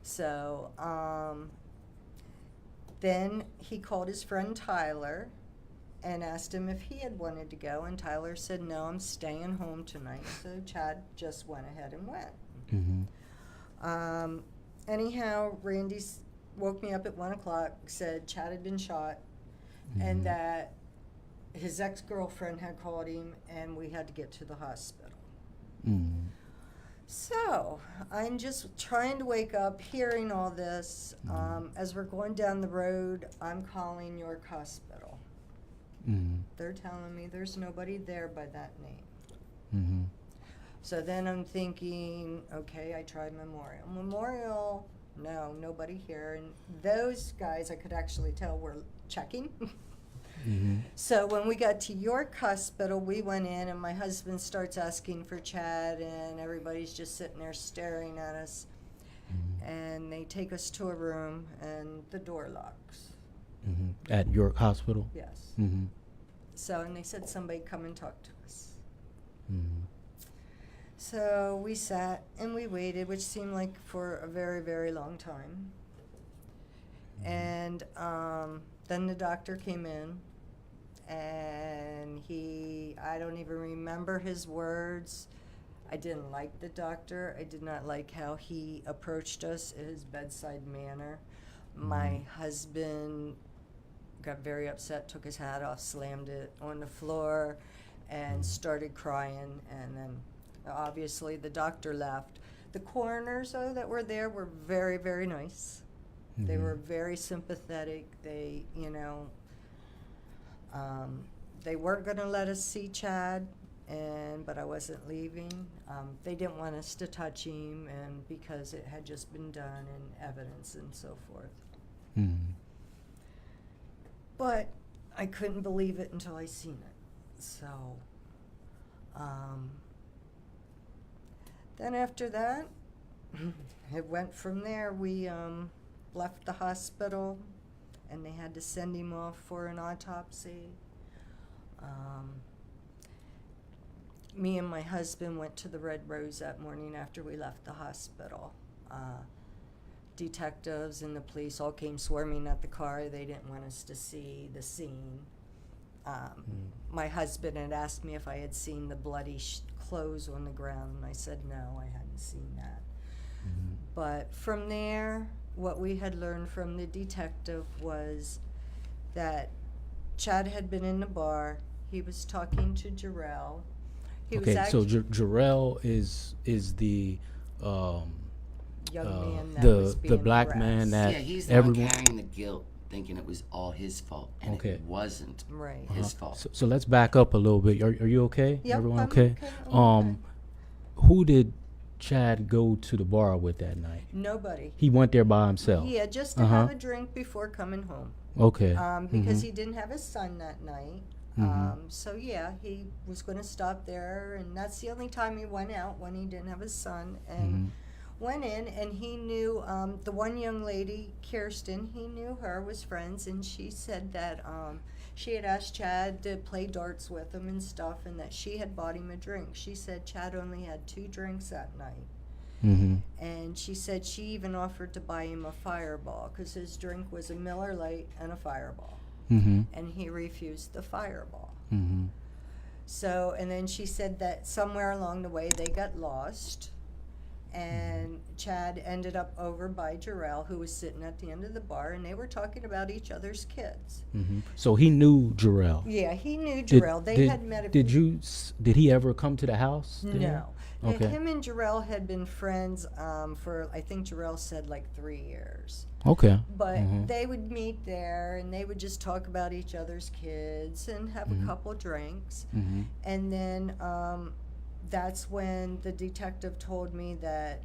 So then he called his friend Tyler and asked him if he had wanted to go, and Tyler said, no, I'm staying home tonight. So Chad just went ahead and went. Anyhow, Randy woke me up at 1 o'clock, said Chad had been shot, and that his ex-girlfriend had called him, and we had to get to the hospital. So I'm just trying to wake up, hearing all this. As we're going down the road, I'm calling York Hospital. They're telling me there's nobody there by that name. So then I'm thinking, okay, I tried Memorial. Memorial, no, nobody here. And those guys, I could actually tell, were checking. So when we got to York Hospital, we went in, and my husband starts asking for Chad, and everybody's just sitting there staring at us. And they take us to a room, and the door locks. At York Hospital? Yes. So, and they said, somebody come and talk to us. So we sat and we waited, which seemed like for a very, very long time. And then the doctor came in, and I don't even remember his words. I didn't like the doctor. I did not like how he approached us, his bedside manner. My husband got very upset, took his hat off, slammed it on the floor, and started crying. And then obviously the doctor left. The coroners, though, that were there were very, very nice. They were very sympathetic. They, they weren't going to let us see Chad, but I wasn't leaving. They didn't want us to touch him, and because it had just been done and evidence and so forth. But I couldn't believe it until I seen it. So then after that, it went from there. We left the hospital, and they had to send him off for an autopsy. Me and my husband went to the Red Rose that morning after we left the hospital. Detectives and the police all came swarming at the car. They didn't want us to see the scene. My husband had asked me if I had seen the bloody clothes on the ground, and I said no, I hadn't seen that. But from there, what we had learned from the detective was that Chad had been in the bar. He was talking to Jarrell. Okay, so Jarrell is the young man that was being the black harassed. man that Yeah, he's the one carrying the guilt, thinking it was all his fault, and it wasn't his fault. So let's back up a little bit. Are you okay? Yep, Everyone I'm okay? okay. Who did Chad go to the bar with that night? Nobody. He went there by himself. Yeah, just to have a drink before coming home. Okay. Because he didn't have his son that night. So yeah, he was going to stop there, and that's the only time he went out, when he didn't have his son. And went in, and he knew the one young lady, Kirsten. He knew her, was friends, and she said that she had asked Chad to play darts with him and stuff, and that she had bought him a drink. She said Chad only had 2 drinks that night. And she said she even offered to buy him a Fireball, because his drink was a Miller Lite and a Fireball. And he refused the Fireball. So, and then she said that somewhere along the way they got lost, and Chad ended up over by Jarrell, who was sitting at the end of the bar, and they were talking about each other's kids. So he knew Jarrell. Yeah, he knew Jarrell. They had met. Did he ever come to the house? No. Okay. Him and Jarrell had been friends for, I think Jarrell said, like 3 years. Okay. But they would meet there, and they would just talk about each other's kids and have a couple drinks. And then that's when the detective told me that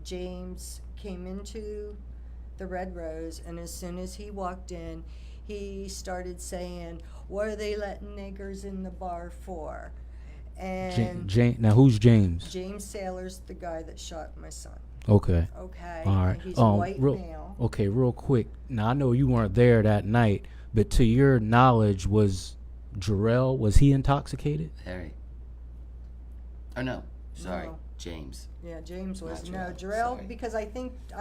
James came into the Red Rose, and as soon as he walked in, he started saying, "What are they letting niggers in the bar for?" And now who's James? James Saylor's the guy that shot my son. Okay. Okay. All right. He's a white male. Okay, real quick. Now I know you weren't there that night, but to your knowledge, was he intoxicated? Very. Oh no, sorry. No, James. Yeah, James was. Not No, Jarrell, Jarrell, sorry. because I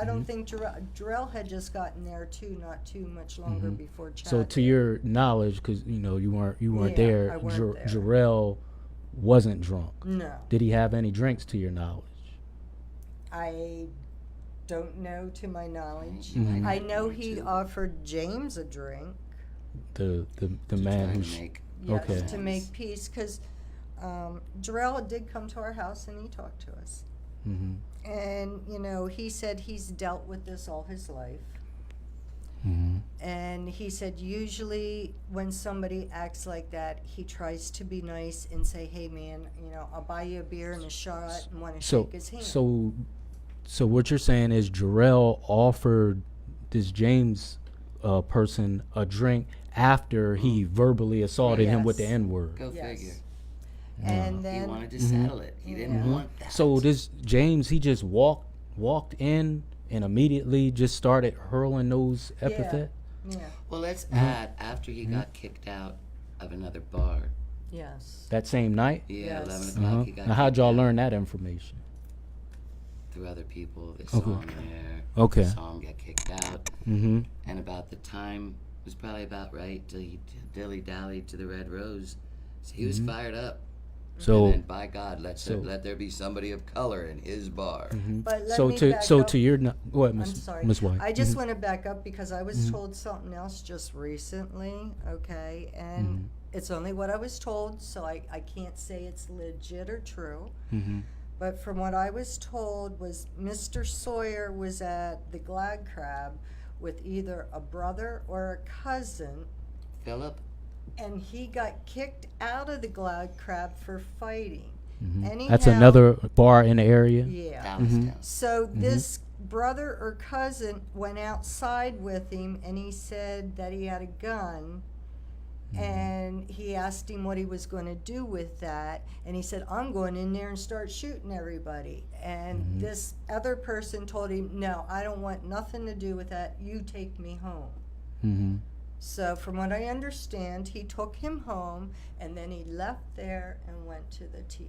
don't think Jarrell had just gotten there too, not too much longer before Chad. So to did. your knowledge, because you weren't Yeah, there, I weren't there. Jarrell wasn't drunk. No. Did he have any drinks to your knowledge? I don't know to my knowledge. Mhm. I know he offered James a drink. The To man try who to make Yes, Okay. to make peace, because Jarrell did come to our house and he talked to us. hmm And, he said he's dealt with this all his life. hmm And he said usually when somebody acts like that, he tries to be nice and say, hey, man, I'll buy you a beer and a shot and want to shake his hand. So what you're saying is Jarrell offered this James person a drink after he verbally assaulted him with the Yes. N-word. Go Yes. figure. And He then, wanted to settle it. He didn't Yeah. want that. So this James, he just walked in and immediately just started hurling those epithets. yeah, Well, let's add after he got kicked out of another bar. yes. That same night. Yeah, Yes. 11 o'clock. He got Now, how'd kicked y'all out learn that information? through other people that saw him there. Okay. Saw him get kicked out. Mm-hmm. And about the time was probably about right till he dilly-dallied to the Red Rose. So he was fired up. So, And then, by God, let there be somebody of color in his bar. But let so me to back so up. to your go ahead, I'm Miss sorry. Miss White. I just want to back up because I was told something else just recently, okay? And it's only what I was told, so I can't say it's legit or true. Mm-hmm. But from what I was told was Mr. Sawyer was at the Glad Crab with either a brother or a cousin, Philip? and he got kicked out of the Glad Crab for fighting. Mm-hmm. Anyhow, That's another bar in the area. Yeah. Dallastown. So this brother or cousin went outside with him, and he said that he had a gun, and he asked him what he was going to do with that, and he said, I'm going in there and start shooting everybody. And this other person told him, no, I don't want nothing to do with that. You take me home. Mm-hmm. So from what I understand, he took him home, and then he left there and went to the TI.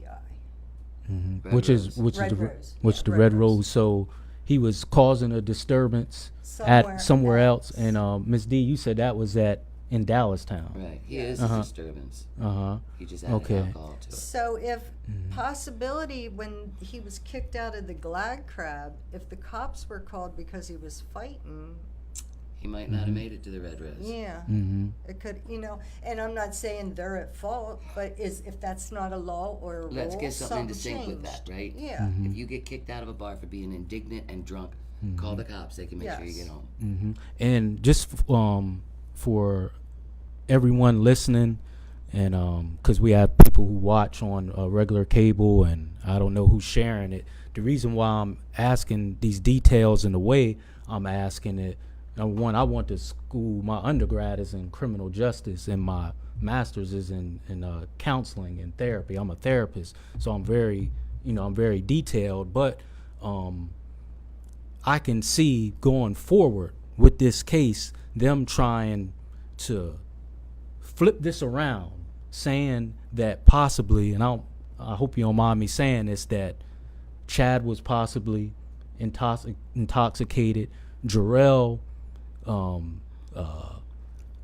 Mm-hmm. Red Which Rose. is Red the Rose. which Yeah, the Red Red Rose. Rose. So he was causing a disturbance Somewhere at somewhere else. else. And Miss D, you said that was in Dallastown. Right. He is a disturbance. Uh-huh. He just added Okay. alcohol to it. So if possibility when he was kicked out of the Glad Crab, if the cops were called because he was fighting, He might not have made it to the Red Rose. yeah, Mm-hmm. it could, and I'm not saying they're at fault, but if that's not a law or a Let's rule, get something to sync with changed. that, right? Yeah. If you get kicked out of a bar for being indignant and drunk, call the cops. They can make sure you Yes. get home. Mm-hmm. And just for everyone listening, and because we have people who watch on regular cable, and I don't know who's sharing it. The reason why I'm asking these details in the way I'm asking it, number one, I went to school. My undergrad is in criminal justice, and my master's is in counseling and therapy. I'm a therapist, so I'm very detailed. But I can see going forward with this case, them trying to flip this around, saying that possibly, and I hope you don't mind me saying this, that Chad was possibly intoxicated. Jarrell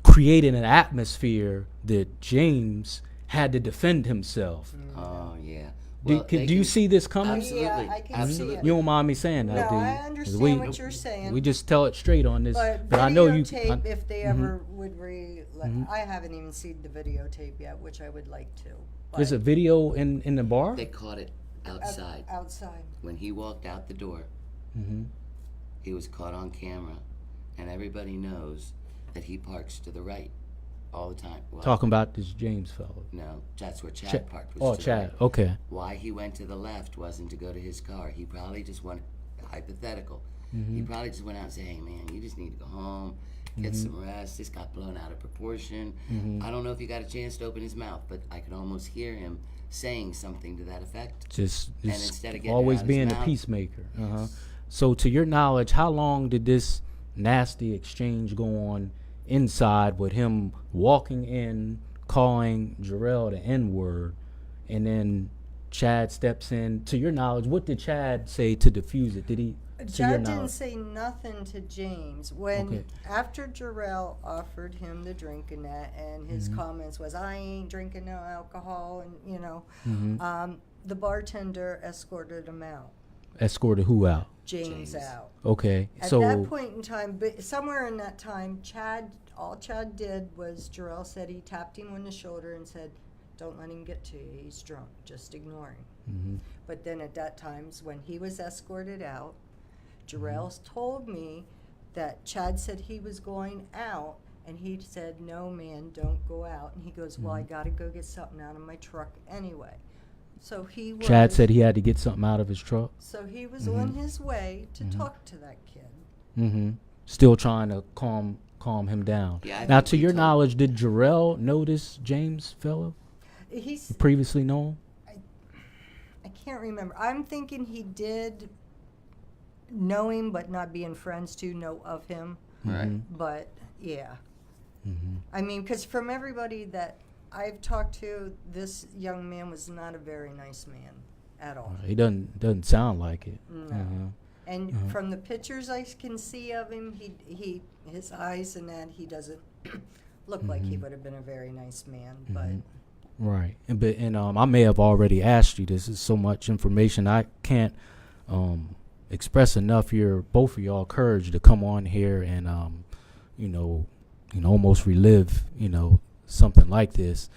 created an atmosphere that James had to defend himself. Oh, yeah. Do you see this coming? Absolutely. Yeah, I can see Absolutely. it. You don't mind me saying that, No, do you? I 'Cause understand what you're saying. We just tell it straight on this. But I know you. videotape, if they ever would I haven't even seen the videotape yet, which I would like to. There's a video in the bar. They caught it outside. Outside. When he walked out the door, Mm-hmm. he was caught on camera, and everybody knows that he parks to the right all the time. Well, Talking about this James fellow. no, that's where Chad parked. Was Oh, to the Chad. right. Okay. Why he went to the left wasn't to go to his car. He probably just went, hypothetical. Mm-hmm. He probably just went out and said, hey, man, you just need to go home, get some rest. This got blown out of proportion. Mm-hmm. I don't know if he got a chance to open his mouth, but I could almost hear him saying something to that effect. Just instead of getting always it out of his being the mouth- peacemaker. Uh-huh. So, to your knowledge, how long did this nasty exchange go on inside with him walking in, calling Jarrell the N-word, and then Chad steps in. To your knowledge, what did Chad say to defuse it? Did he? To your Chad didn't knowledge? say nothing to James when Okay. after Jarrell offered him the drink and that, and his comments was, "I ain't drinking no alcohol," and the bartender escorted him out. Escorted who out? James James. out. Okay. At So that point in time, but somewhere in that time, all Chad did was Jarrell said he tapped him on the shoulder and said, "Don't let him get to you. He's drunk. Just ignore him." But then at that times when he was escorted out, Jarrell told me that Chad said he was going out, and he said, "No, man, don't go out." And he goes, "Well, I got to go get something out of my truck anyway." So he was. Chad said he had to get something out of his truck. So he was on his way to talk to that kid. Mm-hmm. Still trying to calm him down. Yeah, I Now, think to he your told- knowledge, did Jarrell know this James fellow? He's. Previously known? I can't remember. I'm thinking he did know him, but not being friends to know of him. Right. But yeah, Mm-hmm. I mean, because from everybody that I've talked to, this young man was not a very nice man at all. He doesn't sound like it. No. And from the pictures I can see of him, he his eyes and that, he doesn't look like he would have been a very nice man. But Right. And I may have already asked you. This is so much information. I can't express enough both of y'all courage to come on here and almost relive something like this.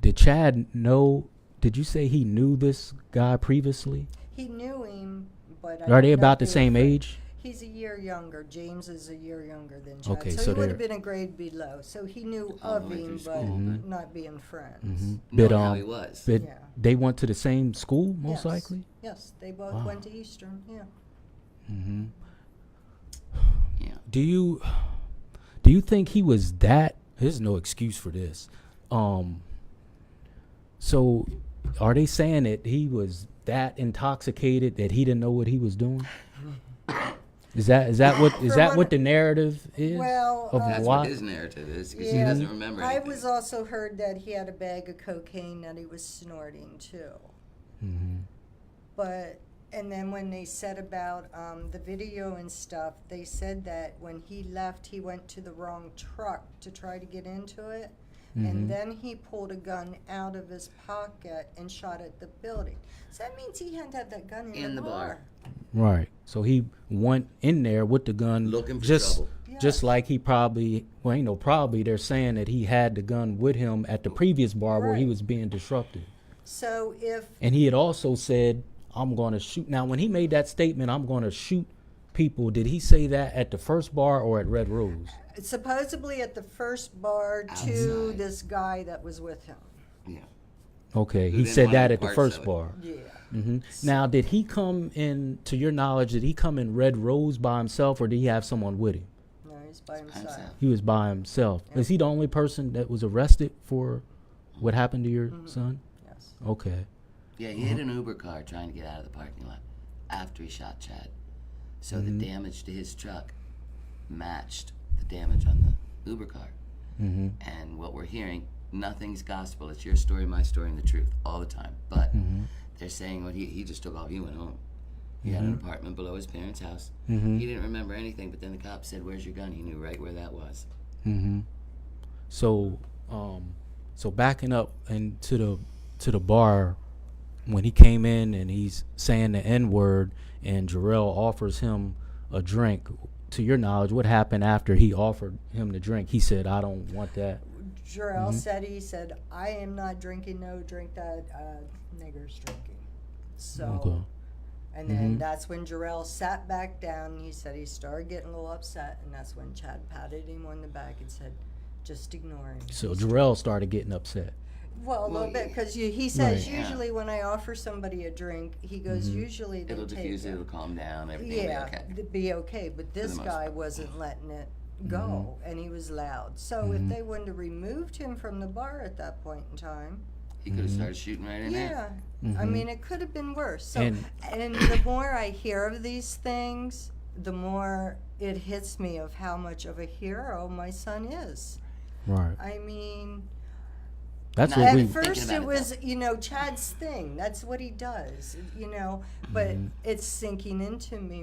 Did Chad know? Did you say he knew this guy previously? he knew him. But Are they don't know about if the they were same friends. age? He's a year younger. James is a year younger than Chad. Okay, so so he would have they're- been a grade below. So he knew All the of way him, through but school, but- not being friends. Knowing But how he was. but Yeah. they went to the same school, most Yes. likely. Yes, they both Wow. went to Eastern. Yeah. Mm-hmm. Yeah. Do you think he was that? There's no excuse for this. So are they saying that he was that intoxicated that he didn't know what he was doing? Is that what the narrative is? Well, of That's why? what his narrative is, because he Yeah, doesn't remember I anything. was also heard that he had a bag of cocaine that he was snorting too. Mm-hmm. But and then when they said about the video and stuff, they said that when he left, he went to the wrong truck to try to get into it, Mhm. and then he pulled a gun out of his pocket and shot at the building. So that means he had to have that gun in, In the bar. Right. So he went in there with the gun, Looking for just trouble. just Yes. like he probably. Well, ain't no probably. They're saying that he had the gun with him at the previous bar where he Right. was being disrupted. So if And he had also said, "I'm going to shoot." Now, when he made that statement, "I'm going to shoot people," did he say that at the first bar or at Red Rose? supposedly at the first bar to Outside. this guy that was with him. Yeah. Okay, Who he didn't said want that any at the parts first of it. bar. Yeah. hmm Now, did he come in? To your knowledge, did he come in Red Rose by himself, or did he have someone with him? No, he's by himself. himself. He was by himself. Yeah. Is he the only person that was arrested for what happened to your son? Yes. Okay. Yeah, he hit an Uber car trying to get out of the parking lot after he shot Chad. So the damage to his truck matched the damage on the Uber car. Mm-hmm. And what we're hearing, nothing's gospel. It's your story, my story, and the truth all the time. But they're saying, well, he just took off. He went home. He had an apartment below his parents' house. Mm-hmm. He didn't remember anything, but then the cop said, "Where's your gun?" He knew right where that was. Mm-hmm. So, so backing up into the bar, when he came in and he's saying the N-word, and Jarrell offers him a drink. To your knowledge, what happened after he offered him the drink? He said, "I don't want that." Jarrell said, "I am not drinking no drink that nigger's drinking." So, Okay. and then that's when Jarrell sat back down. And he said he started getting a little upset, and that's when Chad patted him on the back and said, "Just ignore him." So Jarrell started getting upset. Well, a Well, little bit, yeah. because he says Right. usually when I offer somebody a drink, he goes, usually they It'll take diffuse it. it. It'll calm down. Everything Yeah, will be okay. it'd be okay. But this the most guy part. wasn't letting it go, and he was loud. So if they wouldn't have removed him from the bar at that point in time, He could have started shooting right in there. yeah, I mean, it could have been worse. So, And- and the more I hear of these things, the more it hits me of how much of a hero my son is. Right. I mean, That's Not what At we. even thinking first, about it it, was, though. Chad's thing. That's what he does, But it's sinking into me